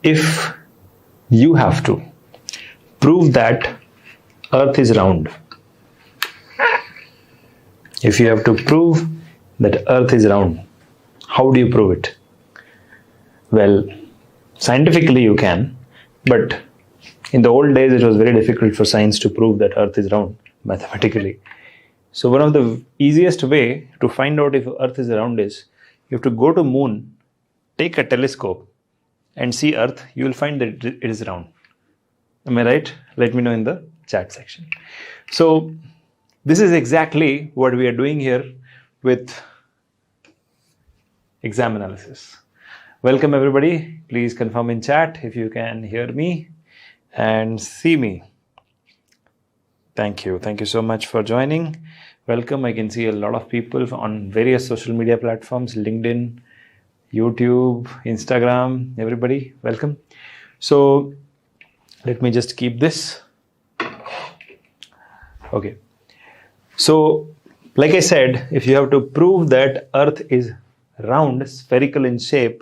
If you have to prove that Earth is round, if you have to prove that Earth is round, how do you prove it? Well, scientifically you can, but in the old days it was very difficult for science to prove that Earth is round mathematically. So one of the easiest way to find out if Earth is round is you have to go to moon, take a telescope and see Earth. You will find that it is round. Am I right? Let me know in the chat section. So this is exactly what we are doing here with exam analysis. Welcome everybody. Please confirm in chat if you can hear me and see me. Thank you. Thank you so much for joining. Welcome. I can see a lot of people on various social media platforms, LinkedIn, YouTube, Instagram, everybody. Welcome. So let me just keep this. Okay. So like I said, if you have to prove that Earth is round, spherical in shape,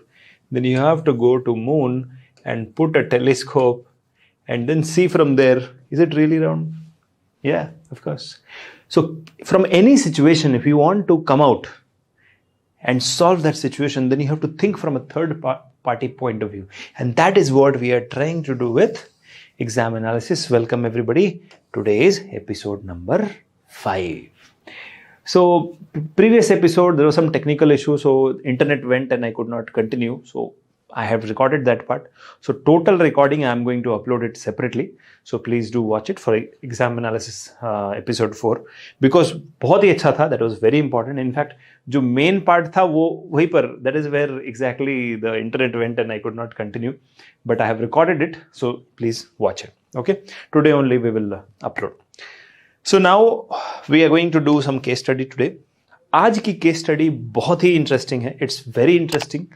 then you have to go to moon and put a telescope and then see from there, is it really round? Yeah, of course. So from any situation, if you want to come out and solve that situation, then you have to think from a third party point of view. And that is what we are trying to do with exam analysis. Welcome everybody. Today is episode number 5. So previous episode, there was some technical issue. So internet went and I could not continue. So I have recorded that part. So total recording, I'm going to upload it separately. So please do watch it for exam analysis episode 4. Because बहुत ही अच्छा था. That was very important. In fact, जो main part था वो वहीं पर, that is where exactly the internet went and I could not continue. But I have recorded it. So please watch it. Okay. Today only we will upload. So now we are going to do some case study today. आज की case study बहुत ही interesting है. It's very interesting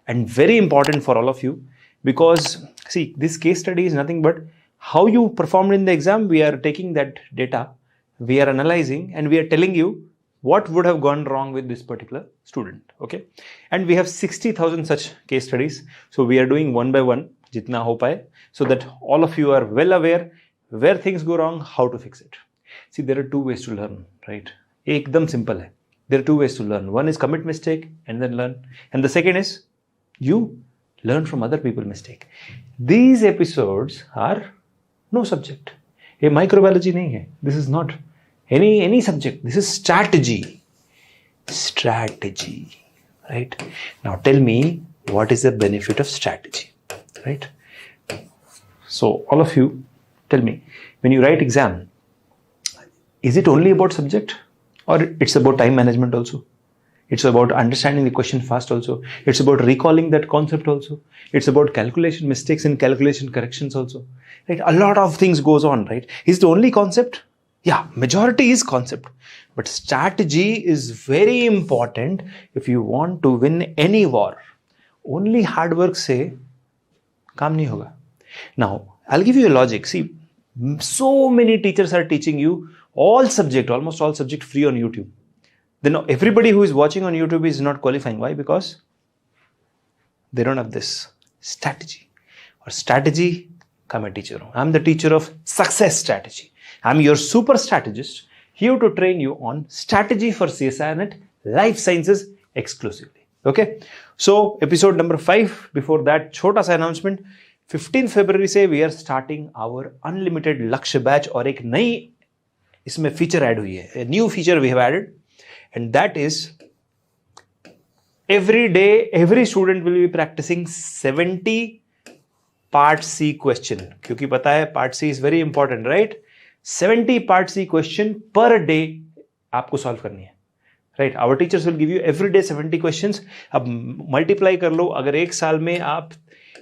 and very important for all of you because see, this case study is nothing but how you performed in the exam. We are taking that data, we are analyzing and we are telling you what would have gone wrong with this particular student. Okay. And we have 60,000 such case studies. So we are doing one by one, jitna ho paye, so that all of you are well aware where things go wrong, how to fix it. See, there are two ways to learn, right? Ekdam simple hai. There are two ways to learn. One is commit mistake and then learn. And the second is you learn from other people's mistake. These episodes are no subject. A microbiology nahi hai. This is not any subject. This is strategy. Strategy, right? Now tell me, what is the benefit of strategy, right? So all of you, tell me, when you write exam, is it only about subject or it's about time management also? It's about understanding the question fast also. It's about recalling that concept also. It's about calculation mistakes and calculation corrections also. Right? A lot of things goes on, right? Is it only concept? Yeah, majority is concept. But strategy is very important if you want to win any war. Only hard work se kaam nahi hoga. Now, I'll give you a logic. See, so many teachers are teaching you almost all subject free on YouTube. Then everybody who is watching on YouTube is not qualifying. Why? Because they don't have this strategy. Or strategy, ka main teacher hu. I'm the teacher of success strategy. I'm your super strategist here to train you on strategy for CSIR NET Life Sciences exclusively. Okay. So episode number 5. Before that, छोटा सा announcement. 15 February से we are starting our unlimited Lakshya batch और एक नई इसमें feature add हुई है. A new feature we have added. And that is every day, every student will be practicing 70 part C question. क्योंकि पता है part C is very important, right? 70 part C question per day आपको solve करनी है. Right? Our teachers will give you every day 70 questions. अब multiply कर लो. अगर एक साल में आप,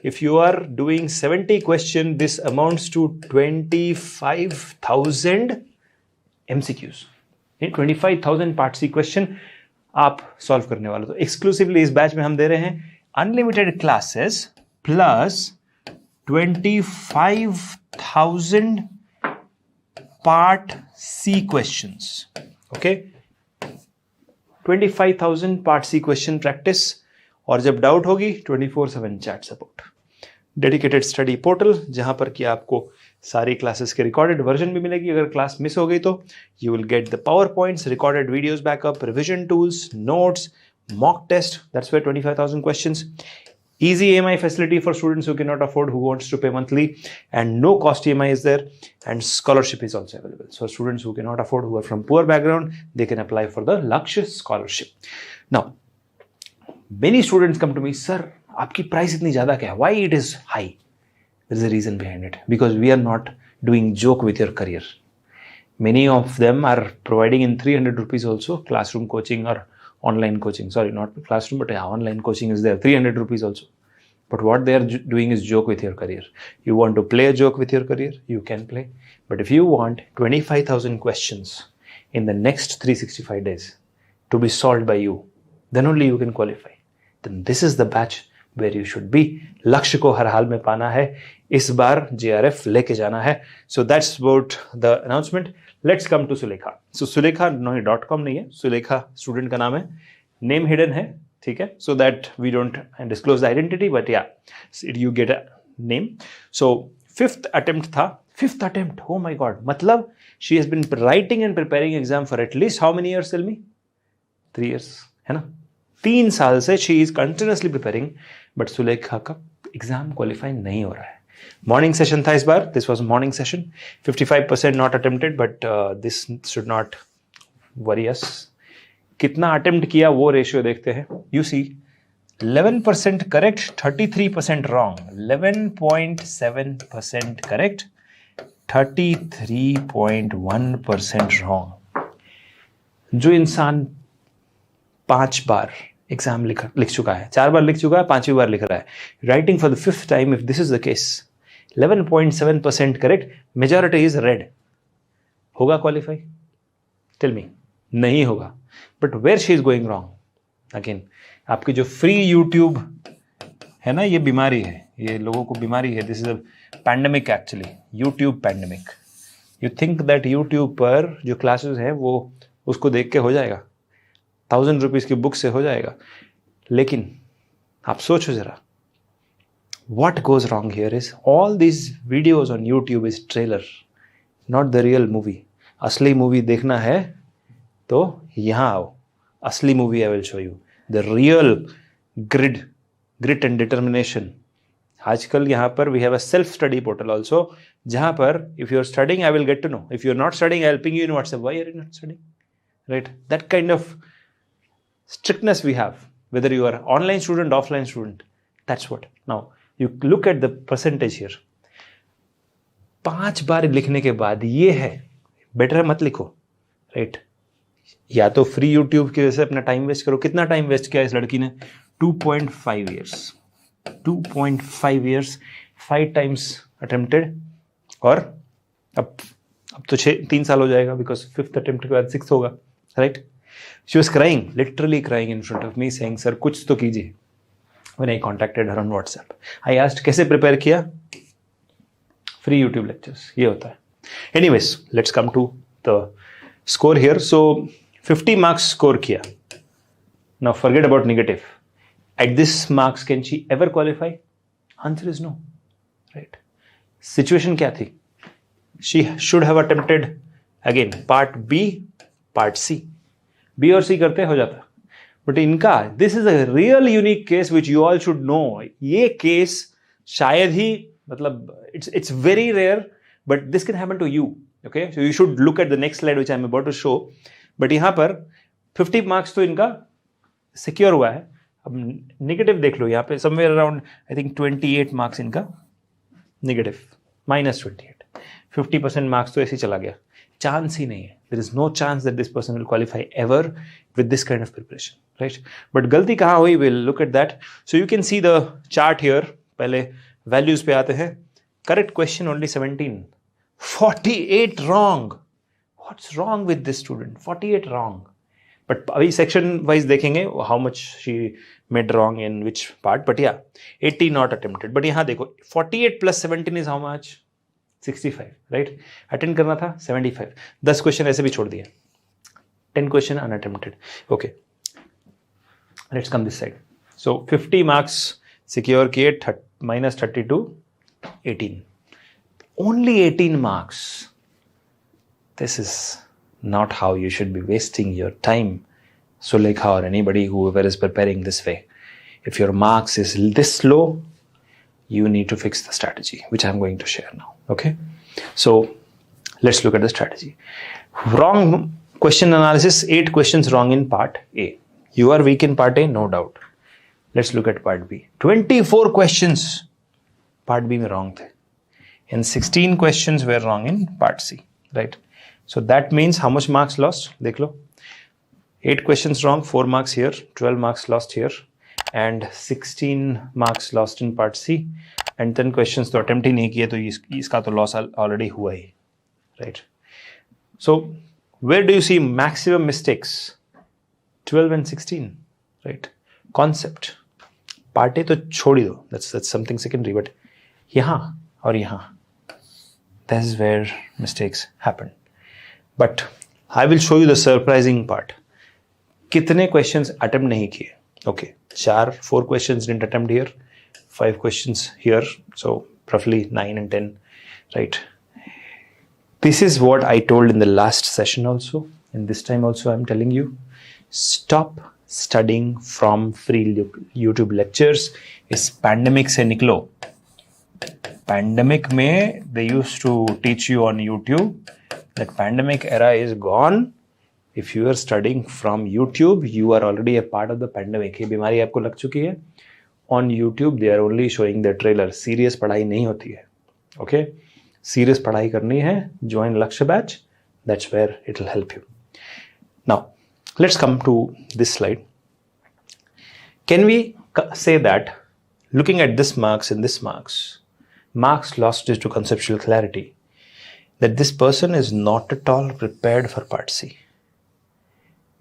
if you are doing 70 question, this amounts to 25,000 MCQs. 25,000 part C question आप सॉल्व करने वाले. तो एक्सक्लूसिवली इस बैच में हम दे रहे हैं unlimited classes plus 25,000 part C questions. Okay, 25,000 part C question practice. और जब डाउट होगी 24/7 chat support. Dedicated study portal, जहां पर कि आपको सारी क्लासेस के रिकॉर्डेड वर्जन भी मिलेगी। अगर क्लास मिस हो गई तो you will get the power points, recorded videos backup, revision tools, notes, mock test. That's where 25,000 questions. Easy EMI facility for students who cannot afford, who wants to pay monthly, and no cost EMI is there. And scholarship is also available. So students who cannot afford, who are from poor background, they can apply for the Lakshya scholarship. Now, many students come to me, sir, आपकी price इतनी ज़्यादा क्या है? Why it is high? There is a reason behind it. Because we are not doing joke with your career. Many of them are providing in 300 rupees also classroom coaching or online coaching. Sorry, not classroom, but online coaching is there. 300 rupees also. But what they are doing is joke with your career. You want to play a joke with your career? You can play. But if you want 25,000 questions in the next 365 days to be solved by you, then only you can qualify. Then this is the batch where you should be. लक्ष्य को हर हाल में पाना है. इस बार JRF लेके जाना है. So that's about the announcement. Let's come to Sulekha. So Sulekha .com नहीं है, Sulekha student का नाम है, name hidden है, ठीक है, so that we don't disclose the identity, but yeah, you get a name. So 5th attempt था, 5th attempt, oh my god, मतलब she has been writing and preparing exam for at least how many years, tell me? 3 years, है ना? 3 साल से she is continuously preparing, but Sulekha का exam qualify नहीं हो रहा है. मॉर्निंग सेशन था इस बार, this was morning session. 55% not attempted, but this should not worry us. कितना अटेम्प्ट किया वो रेशियो देखते हैं. You see 11% correct, 33% wrong. 11.7% correct, 33.1% wrong. जो इंसान 5 बार एग्जाम लिख चुका है, 4 बार लिख चुका है, 5वीं बार लिख रहा है, writing for the 5th time, if this is the case, 11.7% correct, majority is red, होगा क्वालिफाई? Tell me. नहीं होगा. But where she is going wrong? Again, आपकी जो फ्री यूट्यूब है ना, ये बीमारी है, ये लोगों को बीमारी है. This is a pandemic actually, YouTube pandemic. You think that YouTube पर जो क्लासेस हैं वो उसको देख के हो जाएगा, 1000 रुपीज की बुक से हो जाएगा. लेकिन आप सोचो जरा, what goes wrong here is all these videos on YouTube is trailer, not the real movie. असली मूवी देखना है तो यहाँ आओ. असली movie I will show you the real grit and determination. आजकल यहाँ पर we have a self study portal also, जहाँ पर if you are studying I will get to know. If you are not studying I will ping you in WhatsApp. Why are you not studying? Right? That kind of strictness we have, whether you are online student, offline student. That's what. Now you look at the percentage here. 5 बार लिखने के बाद ये है, better है मत लिखो, right? या तो फ्री यूट्यूब की वजह से अपना टाइम वेस्ट करो. कितना टाइम वेस्ट किया इस लड़की ने? 2.5 years. 2.5 years, 5 times attempted. और अब तो 3 साल हो जाएगा, बिकॉज 5th अटेम्प्ट के बाद 6th होगा, right? She was crying, literally crying in front of me, saying, "Sir, कुछ तो कीजिए." When I contacted her on WhatsApp, I asked, कैसे प्रिपेयर किया? Free YouTube lectures, ये होता है. Anyways, let's come to the score here. So 50 marks score किया. Now forget about negative. At this marks, can she ever qualify? Answer is no, right? Situation क्या थी? She should have attempted again part B, part C. B और C करते हो जाता. But इनका this is a real unique case which you all should know. ये case शायद ही, मतलब it's very rare, but this can happen to you. Okay, so you should look at the next slide which I am about to show. But यहाँ पर 50 marks तो इनका secure हुआ है. अब नेगेटिव देख लो, यहाँ पे somewhere around I think 28 marks इनका नेगेटिव, -28. 50% मार्क्स तो ऐसे ही चला गया. चांस ही नहीं है. There is no chance that this person will qualify ever with this kind of preparation, right? But गलती कहाँ हुई? We'll look at that. So you can see the chart here. पहले values पे आते हैं. Correct question only 17. 48 wrong. What's wrong with this student? 48 wrong. But अभी section wise देखेंगे how much she made wrong in which part. But yeah, 80 not attempted. But यहाँ देखो 48 plus 17 is how much? 65, right? Attend करना था 75. 10 question ऐसे भी छोड़ दिए. 10 question unattempted. Okay, let's come this side. So 50 marks secure किए, minus 32, 18. Only 18 marks. This is not how you should be wasting your time. Sulekha or anybody, whoever is preparing this way. If your marks is this low, you need to fix the strategy, which I'm going to share now. Okay. So let's look at the strategy. Wrong question analysis, 8 questions wrong in part A. You are weak in part A, no doubt. Let's look at part B. 24 questions part B mein wrong the. And 16 questions were wrong in part C, right? So that means how much marks lost? Dekh lo. 8 questions wrong, 4 marks here, 12 marks lost here, and 16 marks lost in part C, and 10 questions to attempt ही नहीं किए तो इसका तो loss already हुआ ही, right? So where do you see maximum mistakes? 12 and 16, right? Concept. Part A तो छोड़ ही दो, that's something secondary, but यहाँ और यहाँ, that is where mistakes happen. But I will show you the surprising part. कितने questions attempt नहीं किए? Okay, 4 questions didn't attempt here, 5 questions here, so roughly 9 and 10, right? This is what I told in the last session also, and this time also I'm telling you, stop studying from free YouTube lectures. इस pandemic से निकलो. Pandemic में they used to teach you on YouTube. That pandemic era is gone. If you are studying from YouTube, you are already a part of the pandemic. ये बीमारी आपको लग चुकी है. On YouTube, they are only showing the trailer. Serious पढ़ाई नहीं होती है. Okay? Serious पढ़ाई करनी है. Join Lakshya batch. That's where it will help you. Now, let's come to this slide. Can we say that looking at this marks and this marks lost due to conceptual clarity, that this person is not at all prepared for part C.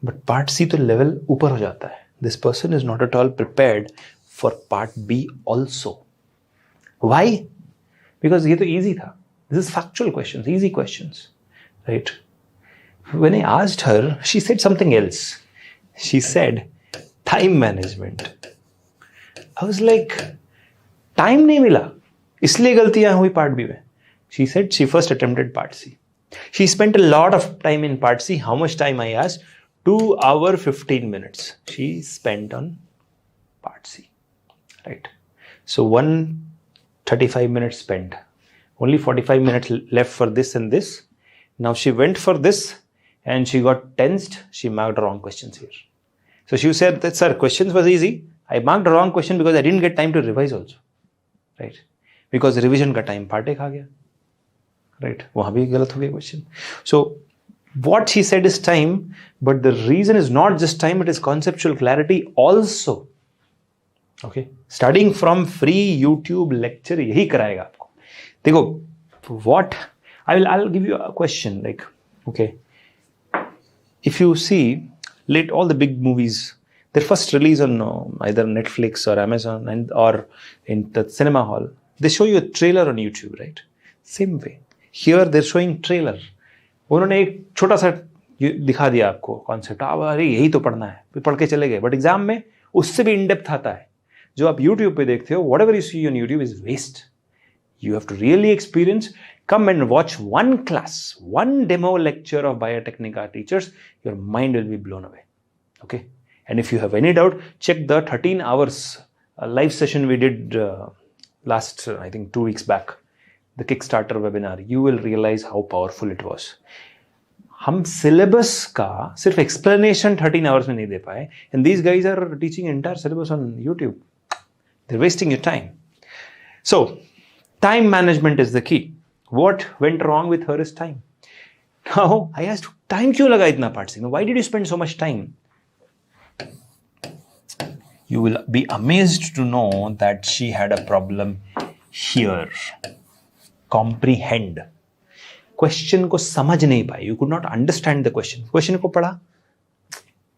But part C to level ऊपर हो जाता है. This person is not at all prepared for part B also. Why? Because ये तो easy था. This is factual questions, easy questions, right? When I asked her, she said something else. She said, time management. I was like, time नहीं मिला, इसलिए गलतियां हुई part B में. She said she first attempted part C. She spent a lot of time in part C. How much time I asked? 2 hours 15 minutes. She spent on part C, right? So 135 minutes spent. Only 45 minutes left for this and this. Now she went for this and she got tensed. She marked the wrong questions here. So she said that, sir, questions was easy. I marked the wrong question because I didn't get time to revise also, right? Because revision का time part एक आ गया, right? वहाँ भी गलत हो गया question. So what she said is time, but the reason is not just time, it is conceptual clarity also. Okay, studying from free YouTube lecture यही कराएगा आपको. देखो, what I'll give you a question like, okay, if you see, let all the big movies, their first release on either Netflix or Amazon or in the cinema hall, they show you a trailer on YouTube, right? Same way. Here they're showing trailer. उन्होंने एक छोटा सा दिखा दिया आपको concept, अरे यही तो पढ़ना है, फिर पढ़ के चले गए. बट एग्जाम में उससे भी इन डेप्थ आता है. जो आप YouTube पे देखते हो, whatever you see on YouTube is waste. You have to really experience. Come and watch one class, one demo lecture of Biotechnica teachers. Your mind will be blown away. Okay. And if you have any doubt, check the 13 hours live session we did last, I think 2 weeks back. The Kickstarter webinar. You will realize how powerful it was. हम syllabus का सिर्फ explanation 13 hours में नहीं दे पाए. And these guys are teaching entire syllabus on YouTube. They're wasting your time. So, time management is the key. What went wrong with her is time. Now, I asked, time क्यों लगा इतना part C? Why did you spend so much time? You will be amazed to know that she had a problem here. Comprehend. Question को समझ नहीं पाई. You could not understand the question. Question को पढ़ा,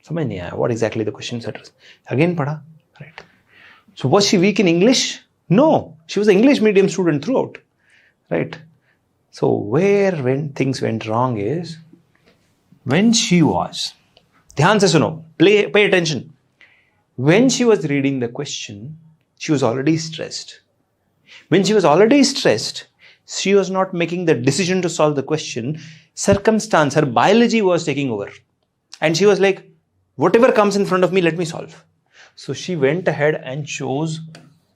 समझ नहीं आया. What exactly the question said? Again पढ़ा, right? So was she weak in English? No, she was an English medium student throughout, right? So when things went wrong is when she was, ध्यान से सुनो, pay attention. When she was reading the question, she was already stressed. When she was already stressed, she was not making the decision to solve the question. Circumstance, her biology was taking over. And she was like, whatever comes in front of me, let me solve. So she went ahead and chose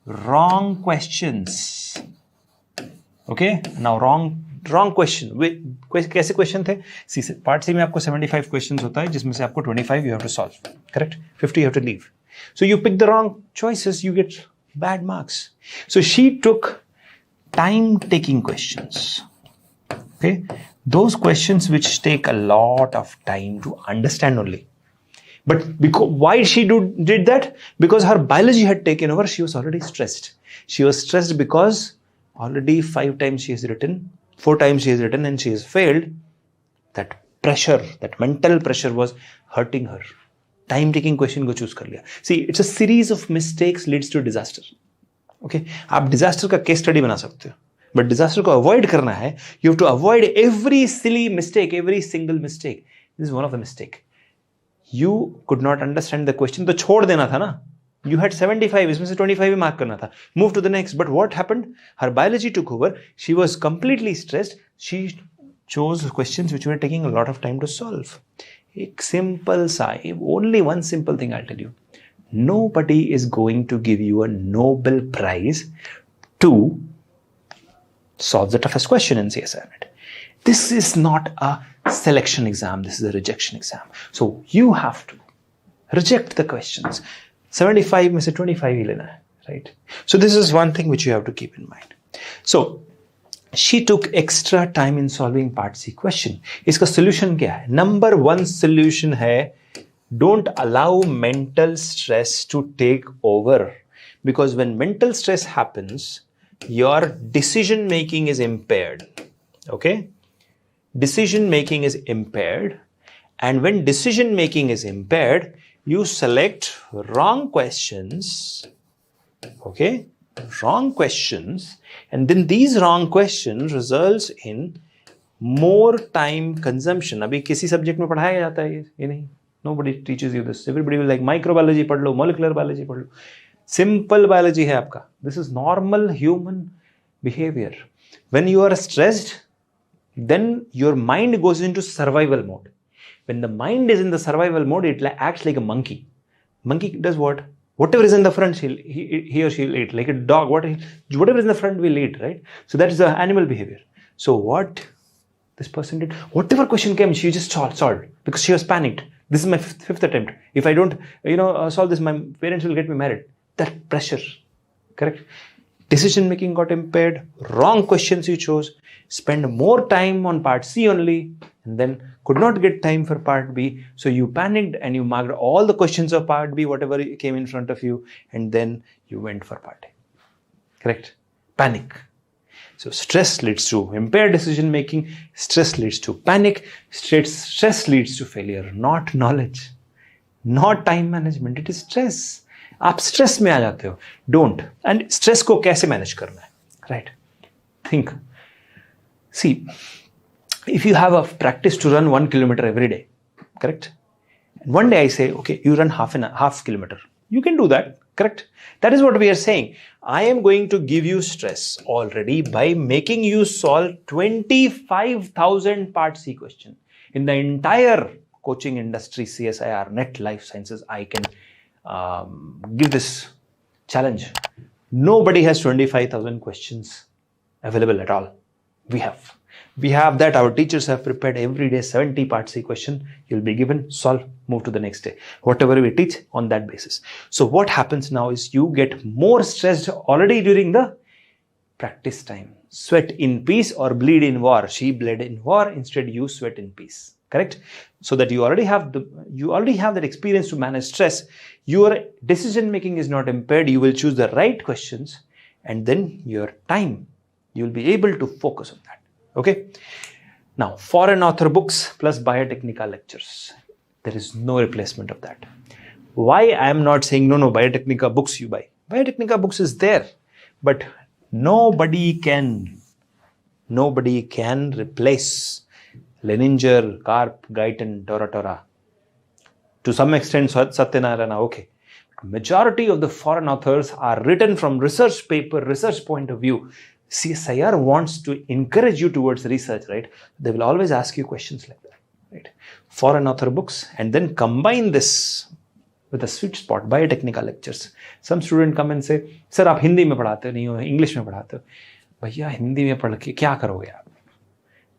wrong questions. Okay, now wrong question. कैसे question थे? See, part C में आपको 75 questions होता है, जिसमें से आपको 25 you have to solve. Correct? 50 you have to leave. So you pick the wrong choices, you get bad marks. So she took time-taking questions. Okay, those questions which take a lot of time to understand only. But why she did that? Because her biology had taken over. She was already stressed. She was stressed because already 5 times she has written, 4 times she has written, and she has failed. That pressure, that mental pressure was hurting her. Time-taking question को choose कर लिया. See, it's a series of mistakes leads to disaster. Okay, आप disaster का case study बना सकते हो. But disaster को avoid करना है. You have to avoid every silly mistake, every single mistake. This is one of the mistake. You could not understand the question, तो छोड़ देना था ना. You had 75, इसमें से 25 ही mark करना था. Move to the next. But what happened? Her biology took over. She was completely stressed. She chose questions which were taking a lot of time to solve. एक simple सा, only one simple thing I'll tell you. Nobody is going to give you a Nobel Prize to solve the toughest question in CSIR NET. This is not a selection exam. This is a rejection exam. So you have to reject the questions. 75 में से 25 ही लेना है, right? So this is one thing which you have to keep in mind. So she took extra time in solving part C question. इसका solution क्या है? Number 1 solution है, don't allow mental stress to take over. Because when mental stress happens, your decision making is impaired. Okay? Decision making is impaired. And when decision making is impaired, you select wrong questions. Okay? Wrong questions. And then these wrong questions results in more time consumption. अभी किसी subject में पढ़ाया जाता है ये नहीं. Nobody teaches you this. Everybody will like microbiology पढ़ लो, molecular biology पढ़ लो. Simple biology है आपका. This is normal human behavior. When you are stressed, then your mind goes into survival mode. When the mind is in the survival mode, it acts like a monkey. Monkey does what? Whatever is in the front, he or she will eat. Like a dog, whatever is in the front will eat, right? So that is the animal behavior. So what this person did, whatever question came, she just solved because she was panicked. This is my fifth attempt. If I don't, solve this, my parents will get me married. That pressure, correct? Decision making got impaired. Wrong questions you chose. Spend more time on part C only, and then could not get time for part B. So you panicked and you marked all the questions of part B, whatever came in front of you, and then you went for part A. Correct? Panic. So stress leads to impaired decision making. Stress leads to panic. Stress leads to failure. Not knowledge. Not time management. It is stress. आप stress में आ जाते हो. Don't. And stress को कैसे manage करना है? Right? Think. See, if you have a practice to run 1 kilometer every day, correct? And one day I say, okay, you run half kilometer. You can do that, correct? That is what we are saying. I am going to give you stress already by making you solve 25,000 part C question. In the entire coaching industry, CSIR NET Life Sciences, I can give this challenge. Nobody has 25,000 questions available at all. We have that. Our teachers have prepared every day 70 part C question. You'll be given, solve, move to the next day. Whatever we teach on that basis. So what happens now is you get more stressed already during the practice time. Sweat in peace or bleed in war. She bled in war. Instead, you sweat in peace. Correct? So that you already have that experience to manage stress. Your decision making is not impaired. You will choose the right questions, and then your time, you will be able to focus on that. Okay. Now, foreign author books plus Biotechnica lectures. There is no replacement of that. Why I am not saying no, Biotechnica books you buy. Biotechnica books is there, but nobody can replace Leninger, Karp, Guyton, Tora. To some extent, Satyanarayana, okay. majority of the foreign authors are written from research paper, research point of view. CSIR wants to encourage you towards research, right? They will always ask you questions like that, right? Foreign author books, and then combine this with a sweet spot, biotechnical lectures. Some student come and say, sir, आप हिंदी में पढ़ाते नहीं हो, English में पढ़ाते हो. भैया हिंदी में पढ़ के क्या करोगे आप?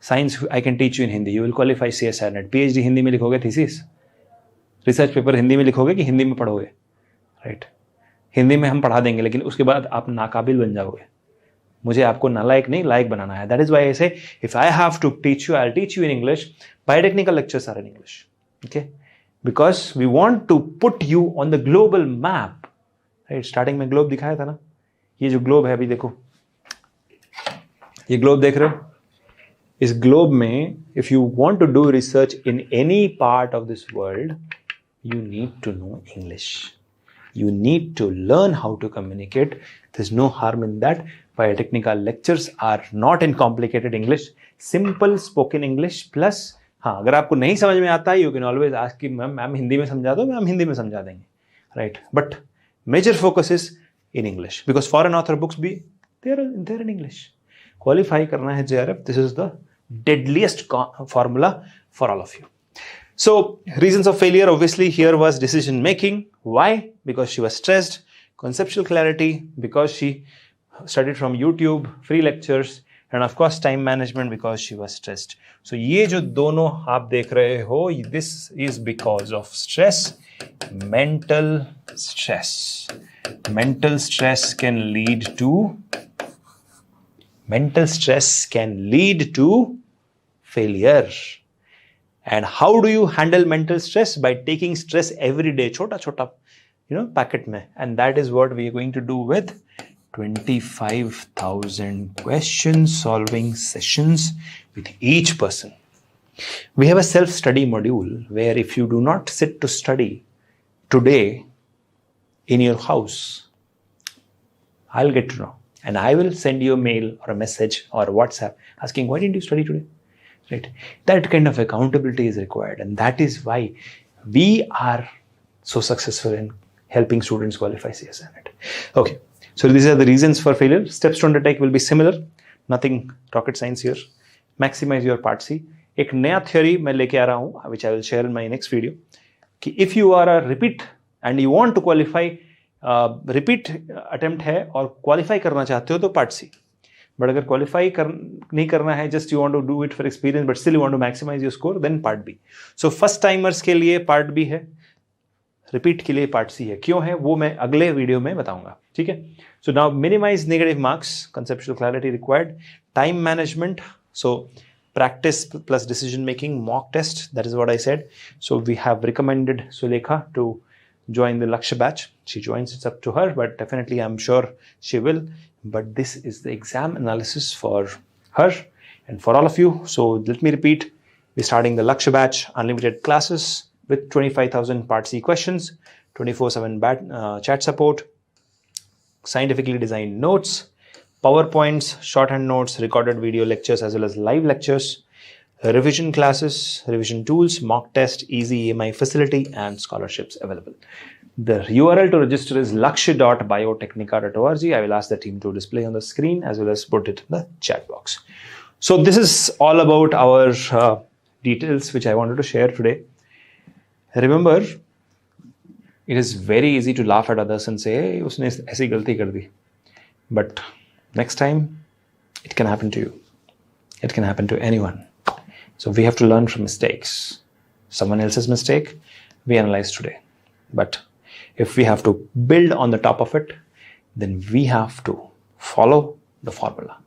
Science I can teach you in Hindi. You will qualify CSIR NET. PhD Hindi में लिखोगे thesis. रिसर्च पेपर हिंदी में लिखोगे कि हिंदी में पढ़ोगे, राइट? हिंदी में हम पढ़ा देंगे, लेकिन उसके बाद आप नाकाबिल बन जाओगे. मुझे आपको नालायक नहीं, लायक बनाना है. That is why I say if I have to teach you, I will teach you in English. Biotechnical lectures are in English, okay? Because we want to put you on the global map, right? Starting में globe दिखाया था ना, ये जो globe है अभी देखो, ये ग्लोब देख रहे हो? इस ग्लोब में if you want to do research in any part of this world, you need to know English. You need to learn how to communicate. There's no harm in that. Biotechnical lectures are not in complicated English. Simple spoken English plus, हाँ, अगर आपको नहीं समझ में आता है, you can always ask कि ma'am Hindi में समझा दो, मैम हिंदी में समझा देंगे, right? But major focus is in English because foreign author books भी they're in English. Qualify करना है JRF. This is the deadliest formula for all of you. So, reasons of failure obviously here was decision making. Why? Because she was stressed. Conceptual clarity, because she studied from YouTube, free lectures, and of course time management because she was stressed. So, ये जो दोनों आप देख रहे हो, this is because of stress, mental stress. Mental stress can lead to failure. And how do you handle mental stress? By taking stress every day, chota chota, packet mein. And that is what we are going to do with 25,000 question solving sessions with each person. We have a self-study module where if you do not sit to study today in your house, I'll get to know. And I will send you a mail or a message or a WhatsApp asking, why didn't you study today? Right? That kind of accountability is required, and that is why we are so successful in helping students qualify CSIR NET. Okay, so these are the reasons for failure. Steps to undertake will be similar, nothing rocket science here. Maximize your part C. एक नया theory मैं लेके आ रहा हूँ, which I will share in my next video. कि if you are a repeat and you want to qualify, repeat attempt है और qualify करना चाहते हो तो part C. बट अगर क्वालिफाई नहीं करना है, just you want to do it for experience but still you want to maximise your score, then part B. So first timers के लिए पार्ट बी है, रिपीट के लिए पार्ट सी है. क्यों है वो मैं अगले वीडियो में बताऊंगा, ठीक है? So now minimize negative marks, conceptual clarity required, time management, so practice plus decision making, mock test, that is what I said. So we have recommended Sulekha to join the Lakshya batch. She joins, it's up to her, but definitely I'm sure she will. But this is the exam analysis for her and for all of you. So let me repeat, we're starting the Lakshya batch, unlimited classes with 25,000 part C questions, 24/7 chat support, scientifically designed notes, PowerPoints, shorthand notes, recorded video lectures as well as live lectures, revision classes, revision tools, mock test, easy EMI facility, and scholarships available. The URL to register is lakshya.biotechnica.org. I will ask the team to display on the screen as well as put it in the chat box. So this is all about our details which I wanted to share today. Remember, it is very easy to laugh at others and say, hey, usne aisi galti kar di. But next time, it can happen to you. It can happen to anyone. So we have to learn from mistakes. Someone else's mistake, we analyze today. But if we have to build on the top of it, then we have to follow the formula.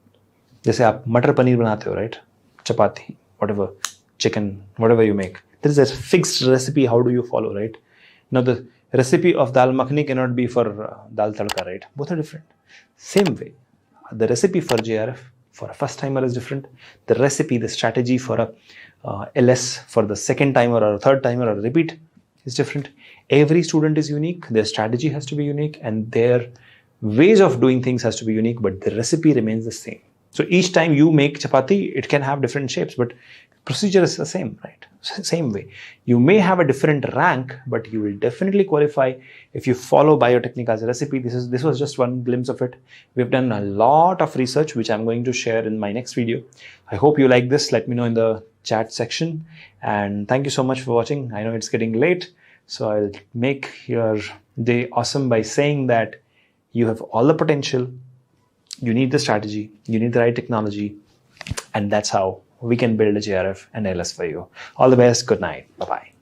जैसे आप मटर पनीर बनाते हो, right? Chapati, whatever, chicken, whatever you make. There is a fixed recipe. How do you follow, right? Now the recipe of dal makhani cannot be for dal tadka, right? Both are different. Same way, the recipe for JRF for a first timer is different. The recipe, the strategy for a LS for the second timer or a third timer or a repeat is different. Every student is unique. Their strategy has to be unique and their ways of doing things has to be unique, but the recipe remains the same. So each time you make chapati, it can have different shapes, but procedure is the same, right? Same way, you may have a different rank, but you will definitely qualify if you follow Biotechnika's recipe. This was just one glimpse of it. We've done a lot of research, which I'm going to share in my next video. I hope you like this. Let me know in the chat section. And thank you so much for watching. I know it's getting late, so I'll make your day awesome by saying that you have all the potential. You need the strategy, you need the right technology, and that's how we can build a JRF and LS for you. All the best. Good night. Bye-bye.